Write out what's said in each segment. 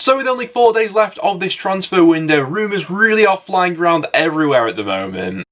So with only 4 days left of this transfer window, rumours really are flying around everywhere at the moment.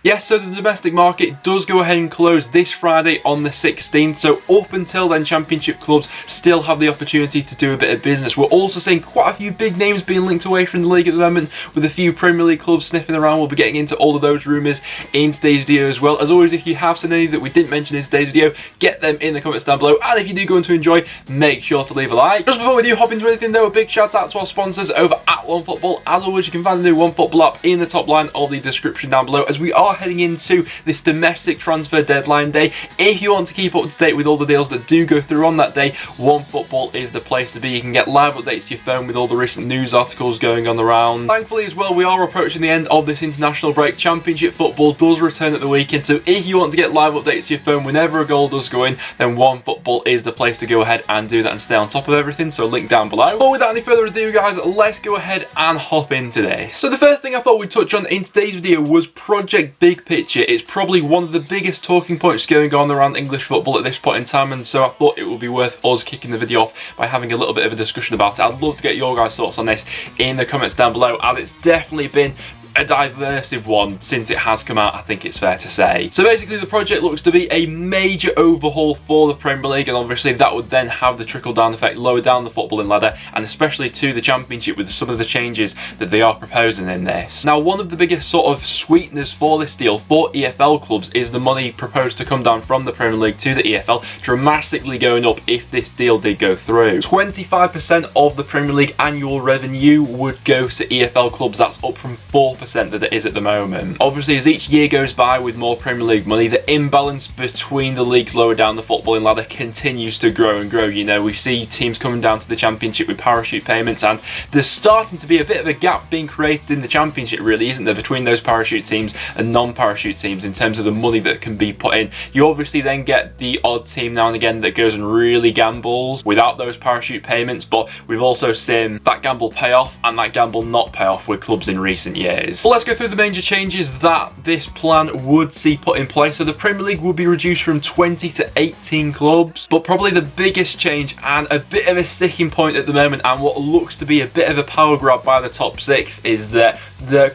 Yes, so the domestic market does go ahead and close this Friday on the 16th, so up until then Championship clubs still have the opportunity to do a bit of business. We're also seeing quite a few big names being linked away from the league at the moment, with a few Premier League clubs sniffing around. We'll be getting into all of those rumours in today's video as well. As always, if you have seen any that we didn't mention in today's video, get them in the comments down below, and if you do go on to enjoy, make sure to leave a like. Just before we do hop into anything though, a big shout out to our sponsors over at OneFootball. As always, you can find the new OneFootball app in the top line of the description down below, as we are heading into this domestic transfer deadline day. If you want to keep up to date with all the deals that do go through on that day, OneFootball is the place to be. You can get live updates to your phone with all the recent news articles going on around. Thankfully as well, we are approaching the end of this international break. Championship football does return at the weekend, so if you want to get live updates to your phone whenever a goal does go in, then OneFootball is the place to go ahead and do that and stay on top of everything, so link down below. But without any further ado guys, let's go ahead and hop into this. So the first thing I thought we'd touch on in today's video was Project Big Picture. It's probably one of the biggest talking points going on around English football at this point in time, and so I thought it would be worth us kicking the video off by having a little bit of a discussion about it. I'd love to get your guys' thoughts on this in the comments down below, as it's definitely been a diversive one since it has come out, I think it's fair to say. So basically the project looks to be a major overhaul for the Premier League, and obviously that would then have the trickle down effect lower down the footballing ladder, and especially to the Championship with some of the changes that they are proposing in this. Now one of the biggest sort of sweeteners for this deal for EFL clubs is the money proposed to come down from the Premier League to the EFL, dramatically going up if this deal did go through. 25% of the Premier League annual revenue would go to EFL clubs. That's up from 4% that it is at the moment. Obviously as each year goes by with more Premier League money, the imbalance between the leagues lower down the footballing ladder continues to grow and grow. You know, we see teams coming down to the Championship with parachute payments, and there's starting to be a bit of a gap being created in the Championship, really, isn't there, between those parachute teams and non-parachute teams in terms of the money that can be put in. You obviously then get the odd team now and again that goes and really gambles without those parachute payments, but we've also seen that gamble pay off and that gamble not pay off with clubs in recent years. But let's go through the major changes that this plan would see put in place. So the Premier League would be reduced from 20 to 18 clubs, but probably the biggest change and a bit of a sticking point at the moment, and what looks to be a bit of a power grab by the top six, is that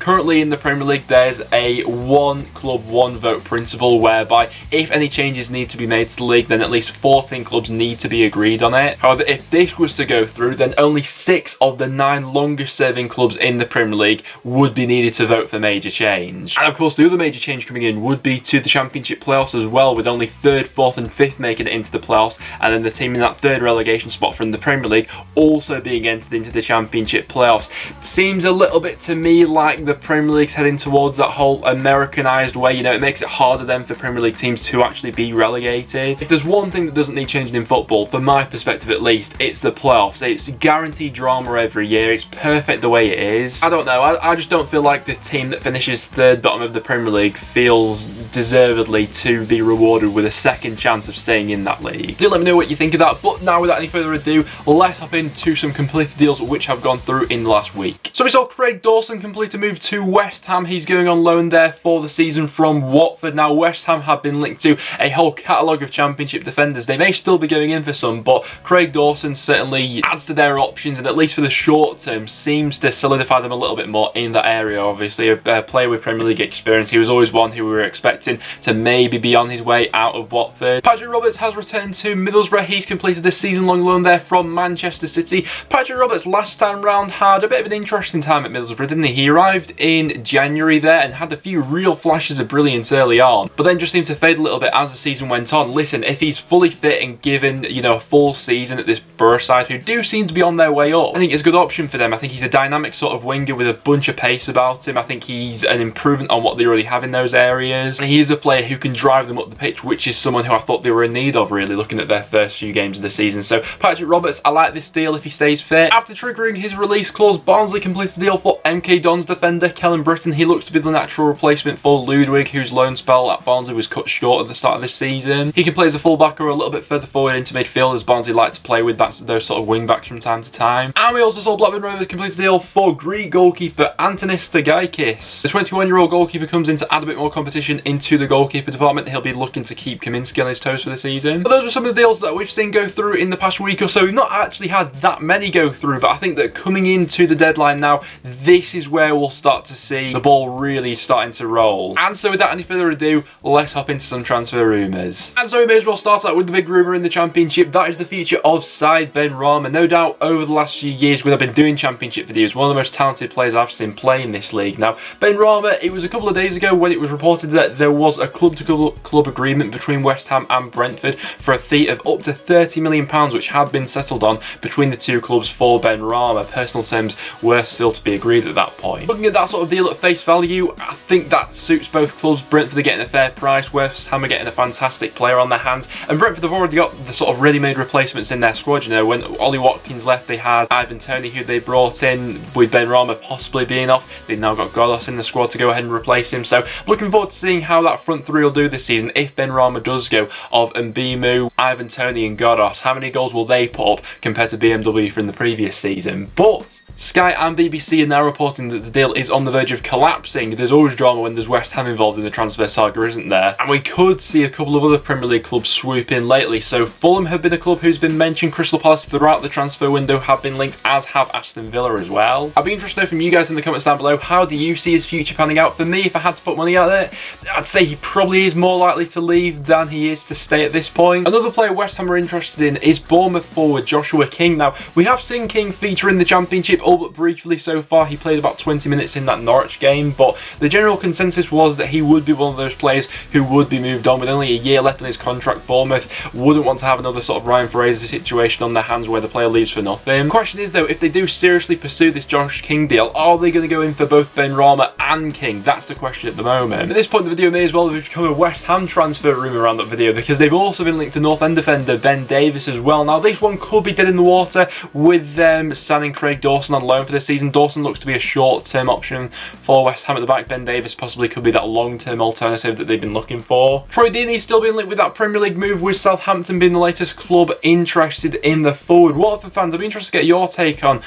currently in the Premier League there's a one club, one vote principle, whereby if any changes need to be made to the league, then at least 14 clubs need to be agreed on it. However, if this was to go through, then only 6 of the 9 longest serving clubs in the Premier League would be needed to vote for major change. And of course the other major change coming in would be to the Championship playoffs as well, with only 3rd, 4th and 5th making it into the playoffs, and then the team in that 3rd relegation spot from the Premier League also being entered into the Championship playoffs. Seems a little bit to me like the Premier League's heading towards that whole Americanized way. You know, it makes it harder then for Premier League teams to actually be relegated. If there's one thing that doesn't need changing in football, from my perspective at least, it's the playoffs. It's guaranteed drama every year. It's perfect the way it is. I don't know, I just don't feel like the team that finishes 3rd bottom of the Premier League feels deservedly to be rewarded with a second chance of staying in that league. Do let me know what you think of that, but now without any further ado, let's hop into some completed deals which have gone through in the last week. So we saw Craig Dawson complete a move to West Ham. He's going on loan there for the season from Watford. Now West Ham have been linked to a whole catalogue of Championship defenders. They may still be going in for some, but Craig Dawson certainly adds to their options, and at least for the short term seems to solidify them a little bit more in that area. Obviously a player with Premier League experience, he was always one who we were expecting to maybe be on his way out of Watford. Patrick Roberts has returned to Middlesbrough. He's completed a season-long loan there from Manchester City. Patrick Roberts last time round had a bit of an interesting time at Middlesbrough, didn't he? He arrived in January there and had a few real flashes of brilliance early on, but then just seemed to fade a little bit as the season went on. Listen, if he's fully fit and given, you know, a full season at this Borough side, who do seem to be on their way up, I think it's a good option for them. I think he's a dynamic sort of winger with a bunch of pace about him. I think he's an improvement on what they already have in those areas. He is a player who can drive them up the pitch, which is someone who I thought they were in need of, really, looking at their first few games of the season. So Patrick Roberts, I like this deal if he stays fit. After triggering his release clause, Barnsley completed the deal for MK Dons defender Kellen Britton. He looks to be the natural replacement for Ludwig, whose loan spell at Barnsley was cut short at the start of this season. He can play as a fullback or a little bit further forward into midfield, as Barnsley like to play with those sort of wing backs from time to time. And we also saw Blackburn Rovers complete the deal for Greek goalkeeper Antonis Gaikis. The 21-year-old goalkeeper comes in to add a bit more competition into the goalkeeper department. He'll be looking to keep Kaminsky on his toes for the season. But those are some of the deals that we've seen go through in the past week or so. We've not actually had that many go through, but I think that coming into the deadline now, this is where we'll start to see the ball really starting to roll. And so without any further ado, let's hop into some transfer rumours. And so we may as well start out with the big rumour in the Championship. That is the future of side Benrahma. No doubt over the last few years when I've been doing Championship videos, one of the most talented players I've seen play in this league. Now, Benrahma, it was a couple of days ago when it was reported that there was a club-to-club agreement between West Ham and Brentford for a fee of up to £30 million, which had been settled on between the two clubs for Benrahma. Personal terms were still to be agreed at that point. Looking at that sort of deal at face value, I think that suits both clubs. Brentford are getting a fair price, West Ham are getting a fantastic player on their hands, and Brentford have already got the sort of ready-made replacements in their squad. You know, when Ollie Watkins left, they had Ivan Toney, who they brought in with Benrahma possibly being off. They've now got Dawson in the squad to go ahead and replace him. So looking forward to seeing how that front three will do this season if Benrahma does go of Mbimu, Ivan Toney and Godos. How many goals will they put up compared to BMW from the previous season? But Sky and BBC are now reporting that the deal is on the verge of collapsing. There's always drama when there's West Ham involved in the transfer saga, isn't there? And we could see a couple of other Premier League clubs swoop in lately. So Fulham have been a club who's been mentioned. Crystal Palace throughout the transfer window have been linked, as have Aston Villa as well. I'd be interested to know from you guys in the comments down below, how do you see his future panning out? For me, if I had to put money out there, I'd say he probably is more likely to leave than he is to stay at this point. Another player West Ham are interested in is Bournemouth forward Joshua King. Now, we have seen King feature in the Championship, all but briefly so far. He played about 20 minutes in that Norwich game, but the general consensus was that he would be one of those players who would be moved on. With only a year left on his contract, Bournemouth wouldn't want to have another sort of Ryan Fraser situation on their hands where the player leaves for nothing. The question is though, if they do seriously pursue this Josh King deal, are they going to go in for both Benrahma and King? That's the question at the moment. At this point, the video may as well have become a West Ham transfer rumour around that video, because they've also been linked to North End defender Ben Davies as well. Now, this one could be dead in the water with them signing Craig Dawson on loan for this season. Dawson looks to be a short-term option for West Ham at the back. Ben Davies possibly could be that long-term alternative that they've been looking for. Troy Deeney still being linked with that Premier League move, with Southampton being the latest club interested in the forward. Watford fans, I'd be interested to get your take on,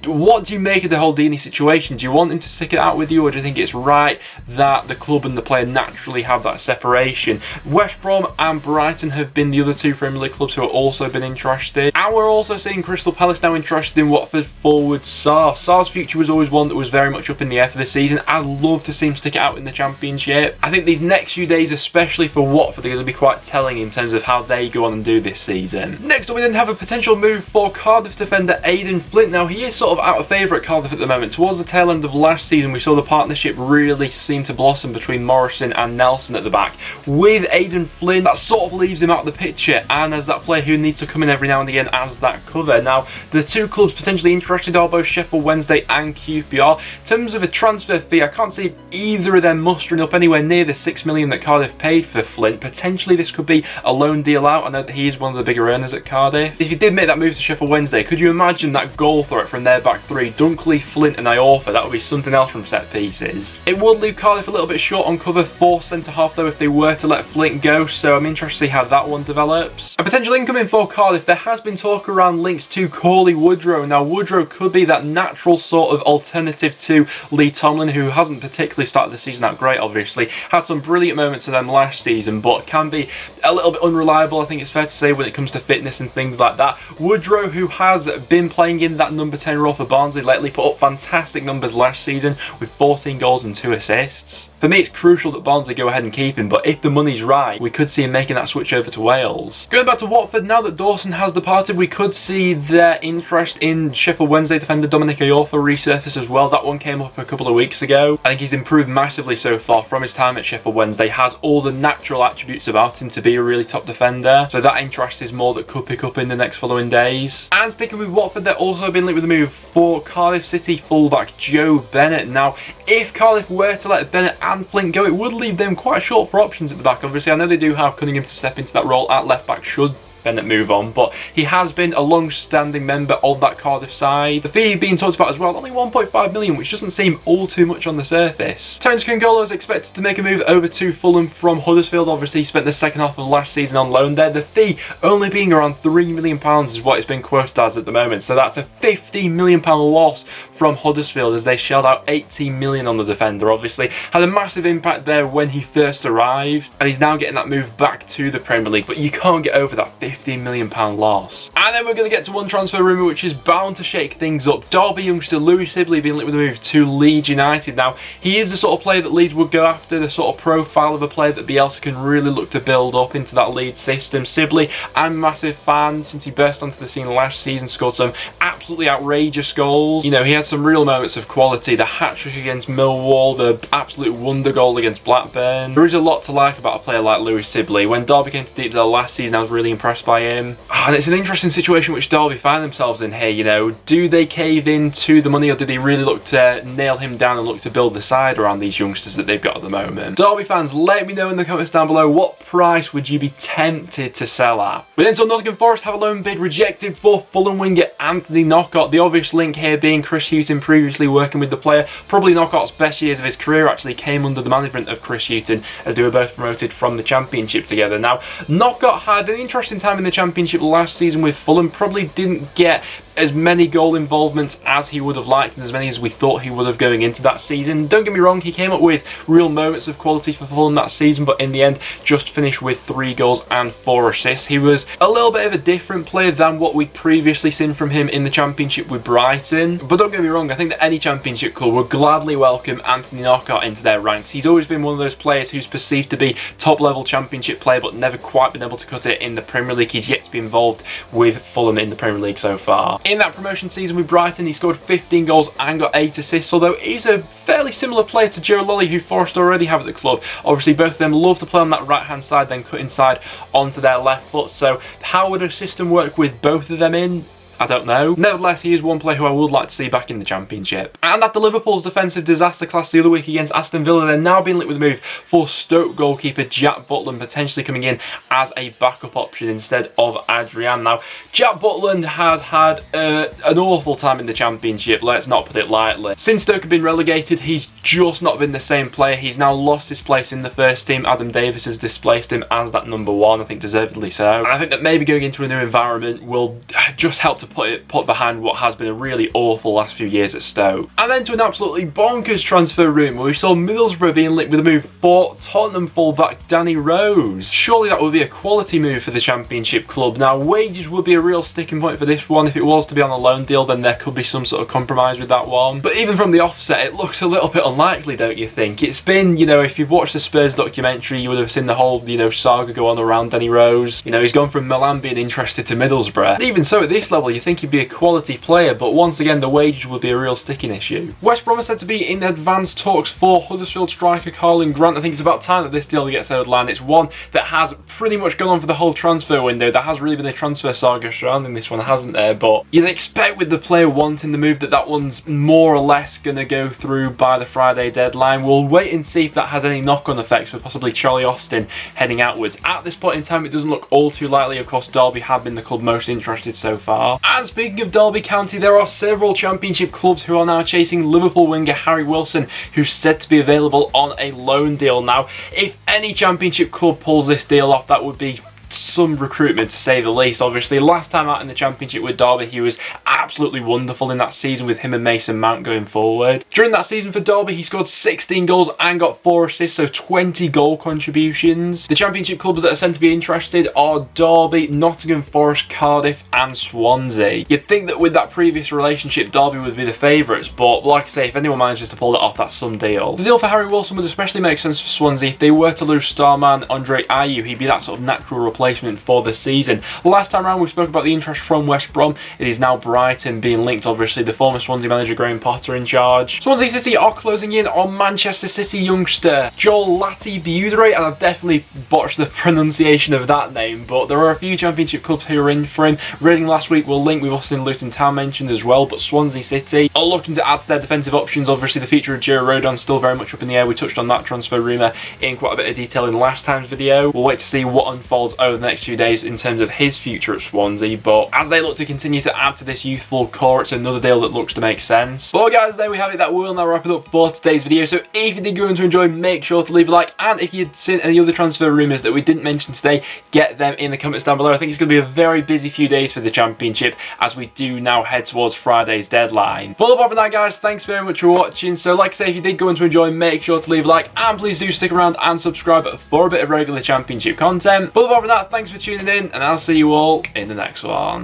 what do you make of the whole Deeney situation? Do you want him to stick it out with you, or do you think it's right that the club and the player naturally have that separation? West Brom and Brighton have been the other two Premier League clubs who have also been interested. And we're also seeing Crystal Palace now interested in Watford forward Sarr. Sarr's future was always one that was very much up in the air for this season. I'd love to see him stick it out in the Championship. I think these next few days, especially for Watford, are going to be quite telling in terms of how they go on and do this season. Next up, we then have a potential move for Cardiff defender Aidan Flint. Now, he is sort of out of favour at Cardiff at the moment. Towards the tail end of last season, we saw the partnership really seem to blossom between Morrison and Nelson at the back. With Aidan Flint, that sort of leaves him out of the picture, and as that player who needs to come in every now and again as that cover. Now, the two clubs potentially interested are both Sheffield Wednesday and QPR. In terms of a transfer fee, I can't see either of them mustering up anywhere near the £6 million that Cardiff paid for Flint. Potentially this could be a loan deal out. I know that he is one of the bigger earners at Cardiff. If you did make that move to Sheffield Wednesday, could you imagine that goal threat from their back three? Dunkley, Flint and Iorfa. That would be something else from set pieces. It would leave Cardiff a little bit short on cover for centre-half though if they were to let Flint go, so I'm interested to see how that one develops. A potential incoming for Cardiff, there has been talk around links to Karl Woodrow. Now, Woodrow could be that natural sort of alternative to Lee Tomlin, who hasn't particularly started the season out great, obviously. Had some brilliant moments of them last season, but can be a little bit unreliable, I think it's fair to say, when it comes to fitness and things like that. Woodrow, who has been playing in that number 10 role for Barnsley lately, put up fantastic numbers last season with 14 goals and 2 assists. For me, it's crucial that Barnsley go ahead and keep him, but if the money's right, we could see him making that switch over to Wales. Going back to Watford, now that Dawson has departed, we could see their interest in Sheffield Wednesday defender Dominica resurface as well. That one came up a couple of weeks ago. I think he's improved massively so far from his time at Sheffield Wednesday, has all the natural attributes about him to be a really top defender, so that interest is more that could pick up in the next following days. And sticking with Watford, they've also been linked with a move for Cardiff City fullback Joe Bennett. Now, if Cardiff were to let Bennett and Flint go, it would leave them quite short for options at the back. Obviously, I know they do have Cunningham to step into that role at left back should Bennett move on, but he has been a long-standing member of that Cardiff side. The fee being talked about as well, only 1.5 million, which doesn't seem all too much on the surface. Terence Kungolo is expected to make a move over to Fulham from Huddersfield. Obviously, he spent the second half of last season on loan there. The fee only being around £3 million is what it's been quoted as at the moment, so that's a £15 million loss from Huddersfield as they shelled out 18 million on the defender. Obviously had a massive impact there when he first arrived, and he's now getting that move back to the Premier League, but you can't get over that £15 million loss. And then we're going to get to one transfer rumour which is bound to shake things up. Derby youngster Louis Sibley being linked with a move to Leeds United. Now, he is the sort of player that Leeds would go after, the sort of profile of a player that Bielsa can really look to build up into that Leeds system. Sibley, I'm a massive fan since he burst onto the scene last season, scored some absolutely outrageous goals. You know, he had some real moments of quality. The hat-trick against Millwall, the absolute wonder goal against Blackburn. There is a lot to like about a player like Louis Sibley. When Derby came to Deepdale last season, I was really impressed by him. And it's an interesting situation which Derby find themselves in here, you know. Do they cave into the money, or do they really look to nail him down and look to build the side around these youngsters that they've got at the moment? Derby fans, let me know in the comments down below, what price would you be tempted to sell at? We then saw Nottingham Forest have a loan bid rejected for Fulham winger Anthony Knockaert. The obvious link here being Chris Hughton previously working with the player. Probably Knockaert's best years of his career actually came under the management of Chris Hughton, as they were both promoted from the Championship together. Now, Knockaert had an interesting time in the Championship last season with Fulham. Probably didn't get as many goal involvements as he would have liked, and as many as we thought he would have going into that season. Don't get me wrong, he came up with real moments of quality for Fulham that season, but in the end just finished with 3 goals and 4 assists. He was a little bit of a different player than what we'd previously seen from him in the Championship with Brighton. But don't get me wrong, I think that any Championship club would gladly welcome Anthony Knockaert into their ranks. He's always been one of those players who's perceived to be top level Championship player, but never quite been able to cut it in the Premier League. He's yet to be involved with Fulham in the Premier League so far. In that promotion season with Brighton, he scored 15 goals and got 8 assists, although he's a fairly similar player to Joe Lolly, who Forest already have at the club. Obviously, both of them love to play on that right-hand side, then cut inside onto their left foot, so how would a system work with both of them in? I don't know. Nevertheless, he is one player who I would like to see back in the Championship. And after Liverpool's defensive disaster class the other week against Aston Villa, they're now being linked with a move for Stoke goalkeeper Jack Butland, potentially coming in as a backup option instead of Adrian. Now, Jack Butland has had an awful time in the Championship, let's not put it lightly. Since Stoke have been relegated, he's just not been the same player. He's now lost his place in the first team. Adam Davis has displaced him as that number 1, I think deservedly so. And I think that maybe going into a new environment will just help to put behind what has been a really awful last few years at Stoke. And then to an absolutely bonkers transfer rumour, we saw Middlesbrough being linked with a move for Tottenham fullback Danny Rose. Surely that would be a quality move for the Championship club. Now, wages would be a real sticking point for this one. If it was to be on a loan deal, then there could be some sort of compromise with that one. But even from the offset, it looks a little bit unlikely, don't you think? It's been, you know, if you've watched the Spurs documentary, you would have seen the whole, you know, saga go on around Danny Rose. You know, he's gone from Milan being interested to Middlesbrough. Even so, at this level, you think he'd be a quality player, but once again the wages would be a real sticking issue. West Brom are said to be in advanced talks for Huddersfield striker Karl Grant. I think it's about time that this deal gets over the line. It's one that has pretty much gone on for the whole transfer window. There has really been a transfer saga surrounding this one, hasn't there? But you'd expect with the player wanting the move that one's more or less going to go through by the Friday deadline. We'll wait and see if that has any knock-on effects with possibly Charlie Austin heading outwards. At this point in time, it doesn't look all too likely. Of course, Derby have been the club most interested so far. And speaking of Derby County, there are several Championship clubs who are now chasing Liverpool winger Harry Wilson, who's said to be available on a loan deal. Now, if any Championship club pulls this deal off, that would be some recruitment to say the least. Obviously, last time out in the Championship with Derby, he was absolutely wonderful in that season with him and Mason Mount going forward. During that season for Derby, he scored 16 goals and got 4 assists, so 20 goal contributions. The Championship clubs that are sent to be interested are Derby, Nottingham Forest, Cardiff and Swansea. You'd think that with that previous relationship, Derby would be the favourites, but like I say, if anyone manages to pull that off, that's some deal. The deal for Harry Wilson would especially make sense for Swansea. If they were to lose star man Andre Ayew, he'd be that sort of natural replacement for the season. Last time around we spoke about the interest from West Brom. It is now Brighton being linked, obviously the former Swansea manager Graham Potter in charge. Swansea City are closing in on Manchester City youngster Joel Latibeaudiere, and I've definitely botched the pronunciation of that name, but there are a few Championship clubs who are in for him. Reading last week will link with Austin Luton Town mentioned as well, but Swansea City are looking to add to their defensive options. Obviously the future of Joe Rodon still very much up in the air. We touched on that transfer rumour in quite a bit of detail in last time's video. We'll wait to see what unfolds over the next next few days in terms of his future at Swansea, but as they look to continue to add to this youthful core, it's another deal that looks to make sense. But guys, there we have it. That will now wrap it up for today's video. So if you did go on to enjoy, make sure to leave a like, and if you'd seen any other transfer rumours that we didn't mention today, get them in the comments down below. I think it's going to be a very busy few days for the Championship as we do now head towards Friday's deadline. But apart from that, guys, thanks very much for watching. So like I say, if you did go on to enjoy, make sure to leave a like, and please do stick around and subscribe for a bit of regular Championship content. But apart from that, thanks for tuning in, and I'll see you all in the next one.